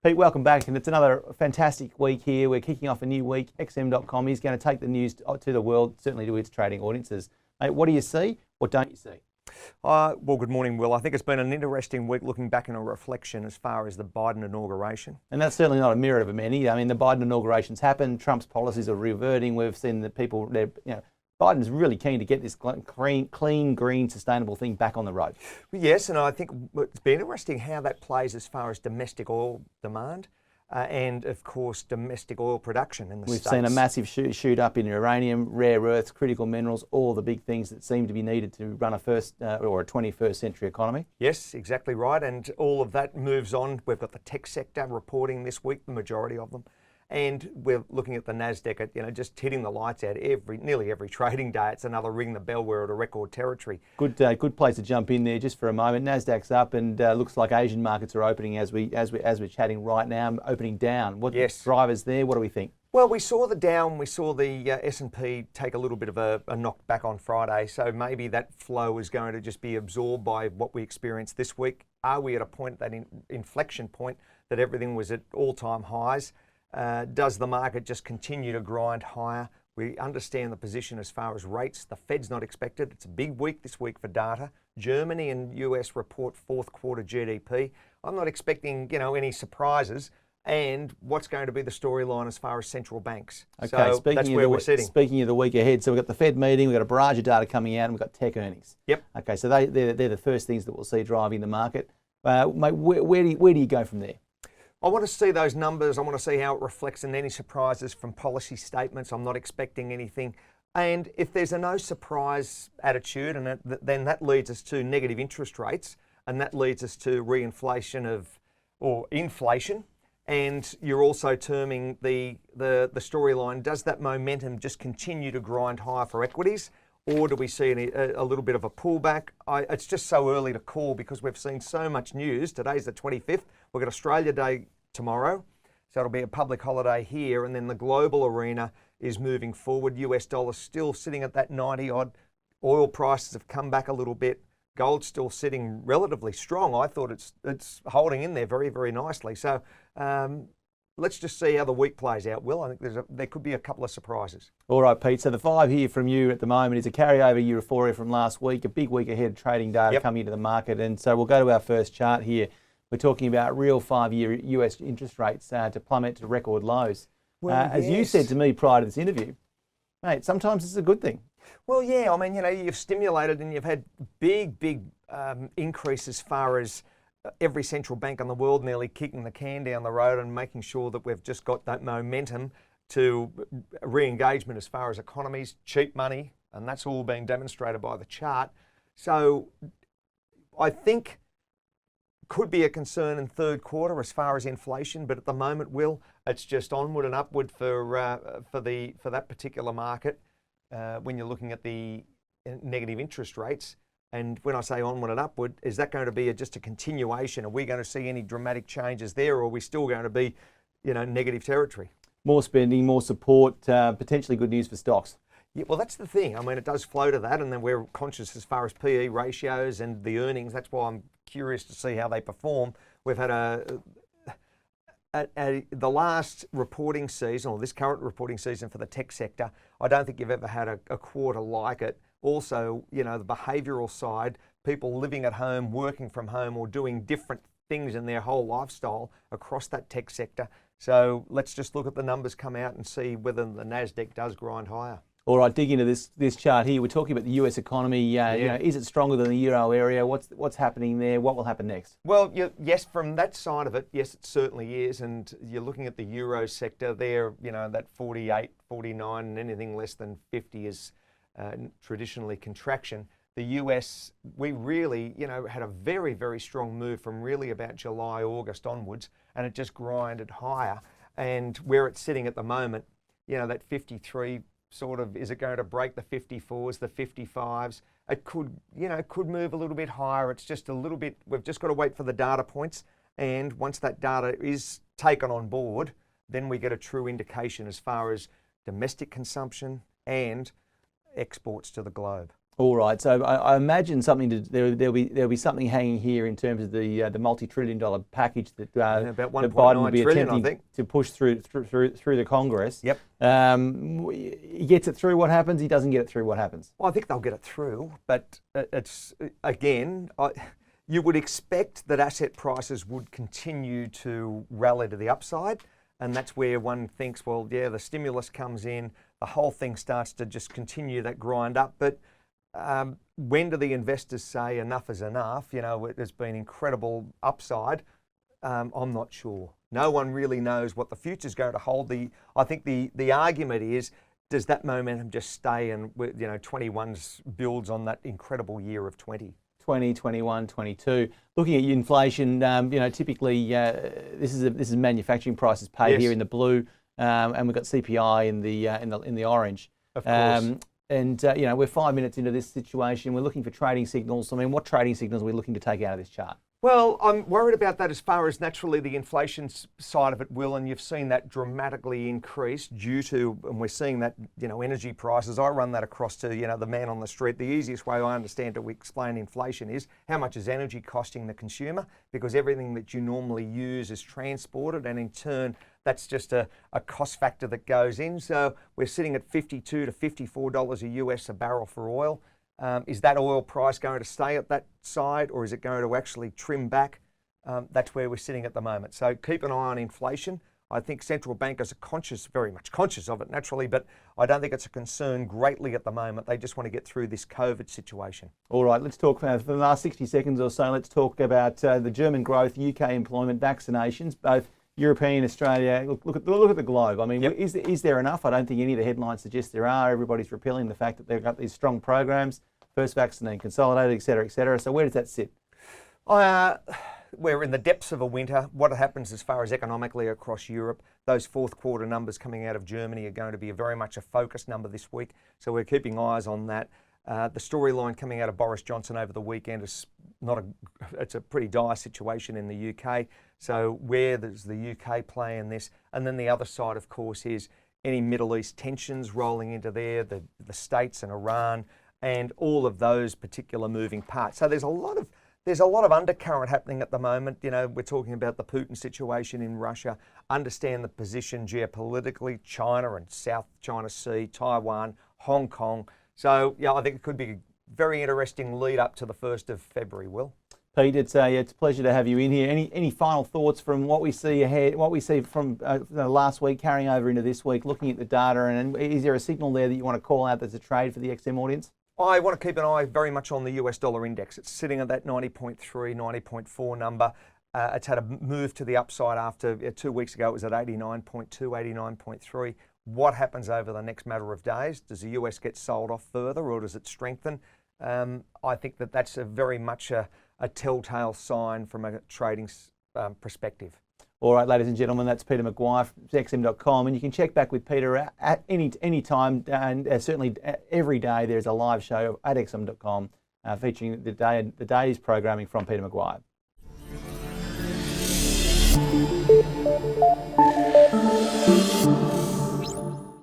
Pete, welcome back, and it's another fantastic week here. We're kicking off a new week. XM.com is going to take the news to the world, certainly to its trading audiences. Mate, what do you see? What don't you see? Well, good morning, Will. I think it's been an interesting week looking back in a reflection as far as the Biden inauguration. And that's certainly not a mirror of many. I mean, the Biden inauguration's happened. Trump's policies are reverting. We've seen the people, Biden's really keen to get this clean, green, sustainable thing back on the road. Yes, and I think it's been interesting how that plays as far as domestic oil demand and, of course, domestic oil production in the States. We've seen a massive shoot up in uranium, rare earths, critical minerals, all the big things that seem to be needed to run a 21st century economy. Yes, exactly right. And all of that moves on. We've got the tech sector reporting this week, the majority of them. And we're looking at the Nasdaq at, just hitting the lights out nearly every trading day. It's another ring the bell. We're at a record territory. Good place to jump in there just for a moment. Nasdaq's up, and looks like Asian markets are opening as we're chatting right now, opening down. What drivers there? What do we think? Well, we saw the Dow, we saw the S&P take a little bit of a knock back on Friday. So maybe that flow is going to just be absorbed by what we experienced this week. Are we at a point, that inflection point, that everything was at all-time highs? Does the market just continue to grind higher? We understand the position as far as rates. The Fed's not expected. It's a big week this week for data. Germany and US report fourth quarter GDP. I'm not expecting, any surprises. And what's going to be the storyline as far as central banks? Okay, so that's where we're sitting. Speaking of the week ahead, so we've got the Fed meeting, we've got a barrage of data coming out, and we've got tech earnings. Yep. Okay, so they're the first things that we'll see driving the market. Mate, where do you go from there? I want to see those numbers. I want to see how it reflects in any surprises from policy statements. I'm not expecting anything. And if there's a no surprise attitude, and then that leads us to negative interest rates, and that leads us to reinflation or inflation. And you're also terming the storyline, does that momentum just continue to grind higher for equities? Or do we see a little bit of a pullback? It's just so early to call because we've seen so much news. Today's the 25th. We've got Australia Day tomorrow. So it'll be a public holiday here. And then the global arena is moving forward. US dollar still sitting at that 90 odd. Oil prices have come back a little bit. Gold's still sitting relatively strong. I thought it's holding in there very, very nicely. So let's just see how the week plays out, Will. I think there could be a couple of surprises. All right, Pete. So the 5 here from you at the moment is a carryover euphoria from last week, a big week ahead of trading data coming into the market. And so we'll go to our first chart here. We're talking about real 5-year US interest rates to plummet to record lows. Well, as you said to me prior to this interview, mate, sometimes it's a good thing. Well, yeah, I mean, you've stimulated and you've had big increase as far as every central bank in the world nearly kicking the can down the road and making sure that we've just got that momentum to re-engagement as far as economies, cheap money, and that's all being demonstrated by the chart. So I think could be a concern in third quarter as far as inflation, but at the moment, Will, it's just onward and upward for that particular market when you're looking at the negative interest rates. And when I say onward and upward, is that going to be just a continuation? Are we going to see any dramatic changes there, or are we still going to be, negative territory? More spending, more support, potentially good news for stocks. Yeah, well, that's the thing. I mean, it does flow to that, and then we're conscious as far as PE ratios and the earnings. That's why I'm curious to see how they perform. We've had the last reporting season, or this current reporting season for the tech sector, I don't think you've ever had a quarter like it. Also, the behavioural side, people living at home, working from home, or doing different things in their whole lifestyle across that tech sector. So let's just look at the numbers come out and see whether the Nasdaq does grind higher. All right, dig into this chart here. We're talking about the US economy. Is it stronger than the Euro area? What's happening there? What will happen next? Well, yes, from that side of it, yes, it certainly is. And you're looking at the Euro sector there, that 48, 49, and anything less than 50 is traditionally contraction. The US, we really, had a very, very strong move from really about July, August onwards, and it just grinded higher. And where it's sitting at the moment, that 53 sort of, is it going to break the 54s, the 55s? It could, could move a little bit higher. It's just a little bit, we've just got to wait for the data points. And once that data is taken on board, then we get a true indication as far as domestic consumption and exports to the globe. All right, so I imagine there'll be something hanging here in terms of the multi-trillion-dollar package that about that 1.9 Biden will be trillion, I attempting think. to push through the Congress. Yep. He gets it through. What happens? He doesn't get it through. What happens? Well, I think they'll get it through, but it's again, you would expect that asset prices would continue to rally to the upside, and that's where one thinks, well, yeah, the stimulus comes in, the whole thing starts to just continue that grind up, but when do the investors say enough is enough? You know, there's been incredible upside. I'm not sure. No one really knows what the future's going to hold. I think the argument is, does that momentum just stay, and 21's builds on that incredible year of 20? 20, 21, 22. Looking at inflation, typically this is manufacturing prices paid Yes. here in the blue, and we've got CPI in the orange. Of course. We're 5 minutes into this situation. We're looking for trading signals. I mean, what trading signals are we looking to take out of this chart? Well, I'm worried about that as far as naturally the inflation side of it, Will, and you've seen that dramatically increase due to, and we're seeing that, energy prices. I run that across to, the man on the street. The easiest way I understand to explain inflation is how much is energy costing the consumer, because everything that you normally use is transported, and in turn, that's just a cost factor that goes in. So we're sitting at $52 to $54 a US a barrel for oil. Is that oil price going to stay at that side, or is it going to actually trim back? That's where we're sitting at the moment. So keep an eye on inflation. I think central bankers are very much conscious of it naturally, but I don't think it's a concern greatly at the moment. They just want to get through this COVID situation. All right, let's talk for the last 60 seconds or so. Let's talk about the German growth, UK employment, vaccinations, both European, Australia. Look at the globe. I mean, Yep. is there enough? I don't think any of the headlines suggest there are. Everybody's repealing the fact that they've got these strong programs, first vaccine, consolidated, et cetera, et cetera. So where does that sit? We're in the depths of a winter. What happens as far as economically across Europe, those fourth quarter numbers coming out of Germany are going to be very much a focus number this week. So we're keeping eyes on that. The storyline coming out of Boris Johnson over the weekend is it's a pretty dire situation in the UK. So where does the UK play in this? And then the other side, of course, is any Middle East tensions rolling into there, the States and Iran, and all of those particular moving parts. So there's a lot of undercurrent happening at the moment. We're talking about the Putin situation in Russia, understand the position geopolitically, China and South China Sea, Taiwan, Hong Kong. So, yeah, I think it could be a very interesting lead up to the 1st of February, Will. Pete, it's a pleasure to have you in here. Any final thoughts from what we see ahead, what we see from last week carrying over into this week, looking at the data, and is there a signal there that you want to call out that's a trade for the XM audience? I want to keep an eye very much on the US dollar index. It's sitting at that 90.3, 90.4 number. It's had a move to the upside after 2 weeks ago. It was at 89.2, 89.3. What happens over the next matter of days? Does the US get sold off further, or does it strengthen? I think that's very much a telltale sign from a trading perspective. All right, ladies and gentlemen, that's Peter McGuire from xm.com, and you can check back with Peter at any time, and certainly every day there's a live show at xm.com featuring the day's programming from Peter McGuire.